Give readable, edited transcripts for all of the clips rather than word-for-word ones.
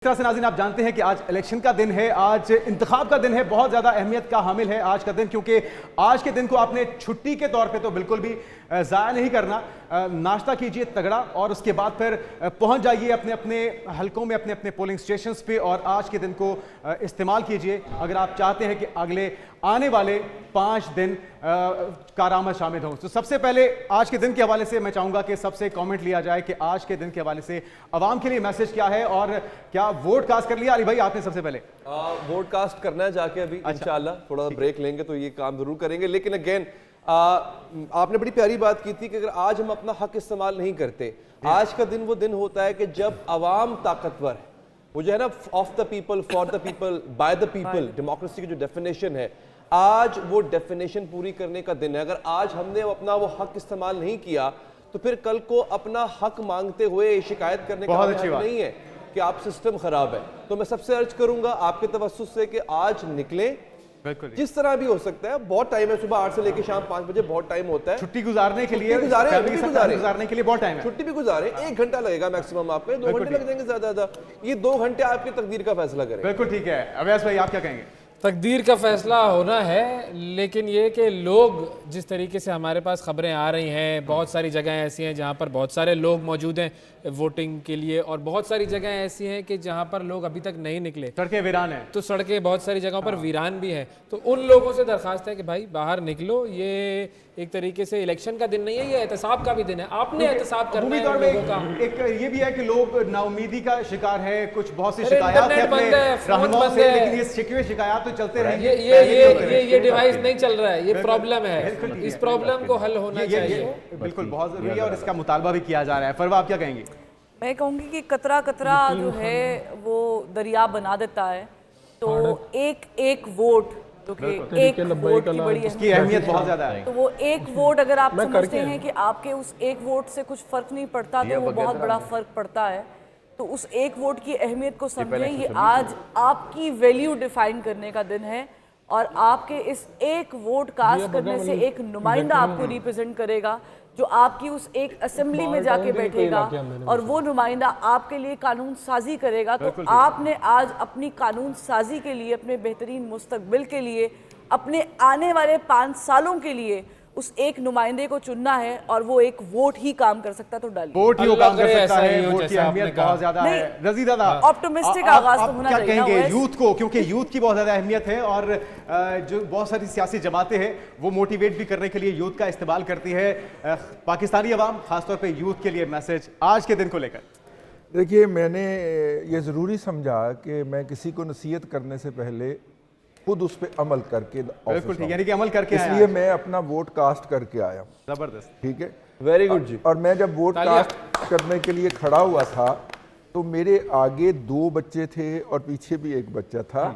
इस तरह से नाज़रीन आप जानते हैं कि आज इलेक्शन का दिन है, आज इंतखाब का दिन है, बहुत ज़्यादा अहमियत का हामिल है आज का दिन, क्योंकि आज के दिन को आपने छुट्टी के तौर पे तो बिल्कुल भी ज़ाया नहीं करना। नाश्ता कीजिए तगड़ा और उसके बाद फिर पहुंच जाइए अपने अपने हलकों में, अपने अपने पोलिंग स्टेशंस पे और आज के दिन को इस्तेमाल कीजिए अगर आप चाहते हैं कि अगले आने वाले 5 दिन कारआमद शामिल हों। तो सबसे पहले आज के दिन के हवाले से मैं चाहूँगा कि सबसे कमेंट लिया जाए कि आज के दिन के हवाले से आवाम के लिए मैसेज क्या है और क्या वोट कास्ट कर लिया? अली भाई आपने सबसे पहले वोट कास्ट करना है जाके अभी। अच्छा। इंशाल्लाह थोड़ा ब्रेक लेंगे तो ये काम जरूर करेंगे, लेकिन अगेन आपने बड़ी प्यारी बात की थी कि अगर आज हम अपना हक इस्तेमाल नहीं करते, आज का दिन वो दिन होता है कि जब आवाम ताकतवर है, वो जो है ना of the people for the people by the people, democracy की जो डेफिनेशन है, आज वो डेफिनेशन पूरी करने का दिन है। अगर आज हमने अपना वो हक इस्तेमाल नहीं किया तो फिर कल को अपना हक मांगते हुए शिकायत करने का हक नहीं है कि आप सिस्टम खराब है। तो मैं सबसे अर्ज करूंगा आपके तवस्सुस से कि आज निकलें, जिस तरह भी हो सकता है। बहुत टाइम है, सुबह 8 से लेकर शाम 5 बजे बहुत टाइम होता है छुट्टी गुजारने के लिए, गुजारने के लिए बहुत टाइम है। छुट्टी भी गुजारे, 1 घंटा लगेगा मैक्सिमम, आपको 2 घंटे लग जाएंगे ज्यादा। ये 2 घंटे आपकी तकदीर का फैसला करें। बिल्कुल ठीक है। अवैस भाई आप क्या कहेंगे? तकदीर का फैसला होना है, लेकिन ये कि लोग जिस तरीके से हमारे पास खबरें आ रही हैं, बहुत सारी जगह ऐसी हैं जहाँ पर बहुत सारे लोग मौजूद हैं वोटिंग के लिए, और बहुत सारी जगह ऐसी हैं कि जहाँ पर लोग अभी तक नहीं निकले, सड़कें वीरान हैं। तो सड़कें बहुत सारी जगहों पर वीरान भी हैं। तो उन लोगों से दरखास्त है कि भाई बाहर निकलो। ये एक तरीके से इलेक्शन का दिन नहीं है, ये एहतसाब का भी दिन है। आपने एहतसाब करना है लोगों का। एक ये भी है कि लोग नाउमीदी का शिकार है, कुछ बहुत सी शिकायत है अपने रहनुमाओं से, लेकिन ये शिकवे शिकायत तो चलते रहेंगे। ये डिवाइस नहीं चल रहा है, ये प्रॉब्लम है। इस प्रॉब्लम को हल होना चाहिए, बिल्कुल बहुत जरूरी है और इसका मुतालबा भी किया जा रहा है। फरवा आप क्या कहेंगी? मैं कहूँगी कि कतरा कतरा जो है वो दरिया बना देता है, तो एक एक वोट जो कि एक वोट की बड़ी उसकी अहमियत बहुत ज्यादा है। तो वो एक वोट अगर आप समझते हैं कि आपके उस एक वोट से कुछ फर्क नहीं पड़ता, तो वो बहुत बड़ा फर्क पड़ता है। तो उस एक वोट की अहमियत को समझें। ये आज आपकी वैल्यू डिफाइन करने का दिन है और आपके इस एक वोट कास्ट करने से एक नुमाइंदा आपको रिप्रेजेंट करेगा जो आपकी उस एक असेंबली में जाके बैठेगा और वो नुमाइंदा आपके लिए कानून साजी करेगा। तो आपने आज अपनी कानून साजी के लिए, अपने बेहतरीन मुस्तकबिल के लिए, अपने आने वाले 5 सालों के लिए उस एक नुमाइंदे को चुनना है और वो एक वोट ही काम कर सकता है। तो डालिए वोट ही काम कर सकता है, वोट की अहमियत बहुत ज्यादा है। रजी दादा ऑप्टिमिस्टिक आगाज तो होना चाहिए। क्या कहेंगे यूथ को, क्योंकि यूथ की बहुत ज्यादा अहमियत है और जो बहुत सारी सियासी जमातें हैं वो मोटिवेट भी करने के लिए यूथ का इस्तेमाल करती है। पाकिस्तानी अवाम खासतौर पर यूथ के लिए मैसेज आज के दिन को लेकर? देखिए, मैंने ये ज़रूरी समझा कि मैं किसी को नसीहत करने से पहले खुद उस पर अमल करके, बिल्कुल ठीक, यानी कि अमल करके, इसलिए मैं अपना वोट कास्ट करके आया। जबरदस्त, ठीक है, वेरी गुड जी। और मैं जब वोट कास्ट करने के लिए खड़ा हुआ था तो मेरे आगे 2 बच्चे थे और पीछे भी 1 बच्चा था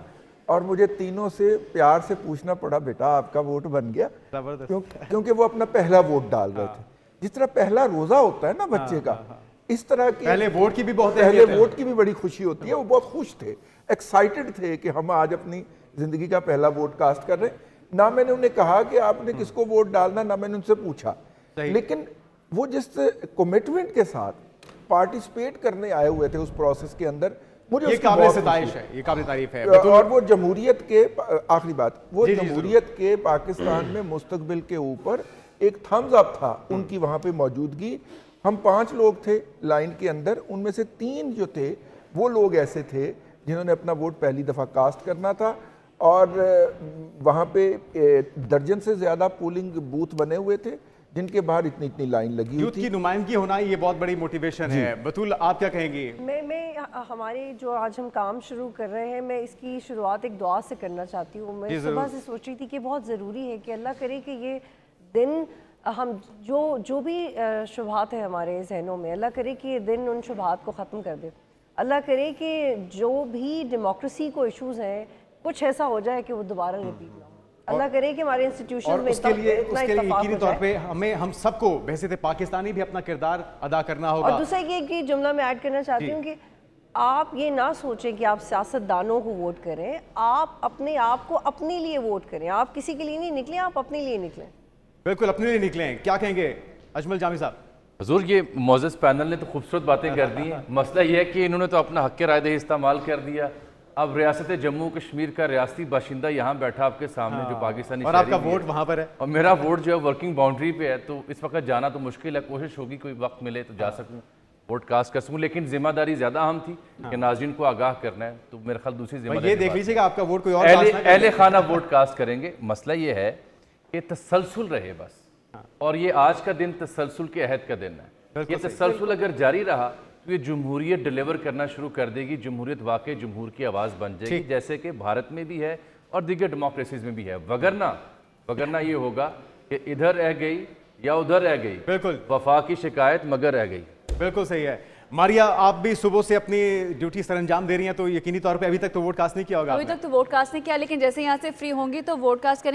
और मुझे तीनों से प्यार से पूछना पड़ा, बेटा आपका वोट बन गया? क्योंकि वो अपना पहला वोट डाल रहे थे। जिस तरह पहला रोजा होता है ना बच्चे का, इस तरह की पहले वोट की भी बहुत, पहले वोट की भी बड़ी खुशी होती है। वो बहुत खुश थे, एक्साइटेड थे कि हम आज अपनी जिंदगी का पहला वोट कास्ट कर रहे हैं। ना मैंने उन्हें कहा कि आपने किसको वोट डालना, ना मैंने उनसे पूछा, लेकिन वो जिस कमिटमेंट के साथ पार्टिसिपेट करने आए हुए थे उस प्रोसेस के अंदर, मुझे ये काबिल तारीफ है, ये काबिल तारीफ है। और वो जमहूरियत के, आखिरी बात, वो जमहूरियत के पाकिस्तान में मुस्तकबिल के ऊपर एक थम्स अप था उनकी वहां पे मौजूदगी। हम 5 लोग थे लाइन के अंदर, उनमें से 3 जो थे वो लोग ऐसे थे जिन्होंने अपना वोट पहली दफा कास्ट करना था और वहाँ पे दर्जन से ज्यादा पोलिंग बूथ बने हुए थे जिनके बाहर इतनी इतनी लाइन लगी हुई थी। यूथ की नुमाइंदगी होना ये बहुत बड़ी मोटिवेशन है। बतूल आप क्या कहेंगी? मैं हमारे जो आज हम काम शुरू कर रहे हैं, मैं इसकी शुरुआत एक दुआ से करना चाहती हूँ। मैं सुबह से सोच रही थी कि बहुत ज़रूरी है कि अल्लाह करे कि ये दिन हम जो भी शुबहात है हमारे जहनों में, अल्लाह करे कि ये दिन उन शुबहात को ख़त्म कर दे। अल्लाह करे कि जो भी डेमोक्रेसी को इश्यूज हैं कुछ ऐसा हो जाए कि वो दोबारा रिपीट ना हो। अल्लाह करे कि हमारे इंस्टीट्यूशन में उसके लिए यकीनी तौर पे हम सबको बहसीत पाकिस्तानी भी अपना किरदार अदा करना होगा। और दूसरा ये कि जुमला मैं ऐड करना चाहती हूँ कि आप ये ना सोचें कि आप सियासतदानों को वोट करें, आप अपने आप को अपने लिए वोट करें। आप किसी के लिए नहीं निकलें, आप अपने लिए निकलें। बिल्कुल अपने लिए निकलें। क्या कहेंगे अजमल जामी साहब? हजूर ये मोज़ेज़ पैनल ने तो खूबसूरत बातें कर दी हैं। मसला ये है कि इन्होंने तो अपना हक़ राय दही इस्तेमाल कर दिया। अब रियासत जम्मू कश्मीर का रियासती बाशिंदा यहाँ बैठा आपके सामने जो पाकिस्तानी और आपका शहरी भी वोट है, वहां पर है। और मेरा वोट जो है वर्किंग बाउंड्री पे है, तो इस वक्त जाना तो मुश्किल है। कोशिश होगी कोई वक्त मिले तो जा सकूँ, वोट कास्ट कर सकूँ, लेकिन जिम्मेदारी ज़्यादा अहम थी कि नाज़रीन को आगाह करना है, तो मेरे ख्याल दूसरी ये जिम्मेदारी देख लीजिएगा आपका वोट कोई और कास्ट ना करे। अहले खाना वोट कास्ट करेंगे। मसला ये है कि तसलसल रहे बस, और ये आज का दिन तसलसल के अहद का दिन है। ये तसलसल अगर जारी रहा तो ये जमहूरियत डिलीवर करना शुरू कर देगी। जमहूरियत वाकई जमहूर की आवाज़ बन जाएगी, जैसे कि भारत में भी है और दीगर डेमोक्रेसीज में भी है। वगरना ये होगा कि इधर रह गई या उधर रह गई, बिल्कुल वफा की शिकायत मगर रह गई। बिल्कुल सही है। मारिया, आप भी सुबह से अपनी ड्यूटी सर अंजाम दे रही हैं, तो यकीनी तौर पे अभी तक तो वोट कास्ट नहीं किया होगा अभी आपने। तक तो वोट कास्ट नहीं किया, लेकिन जैसे यहाँ से फ्री होंगी तो वोट कास्ट करेंगे।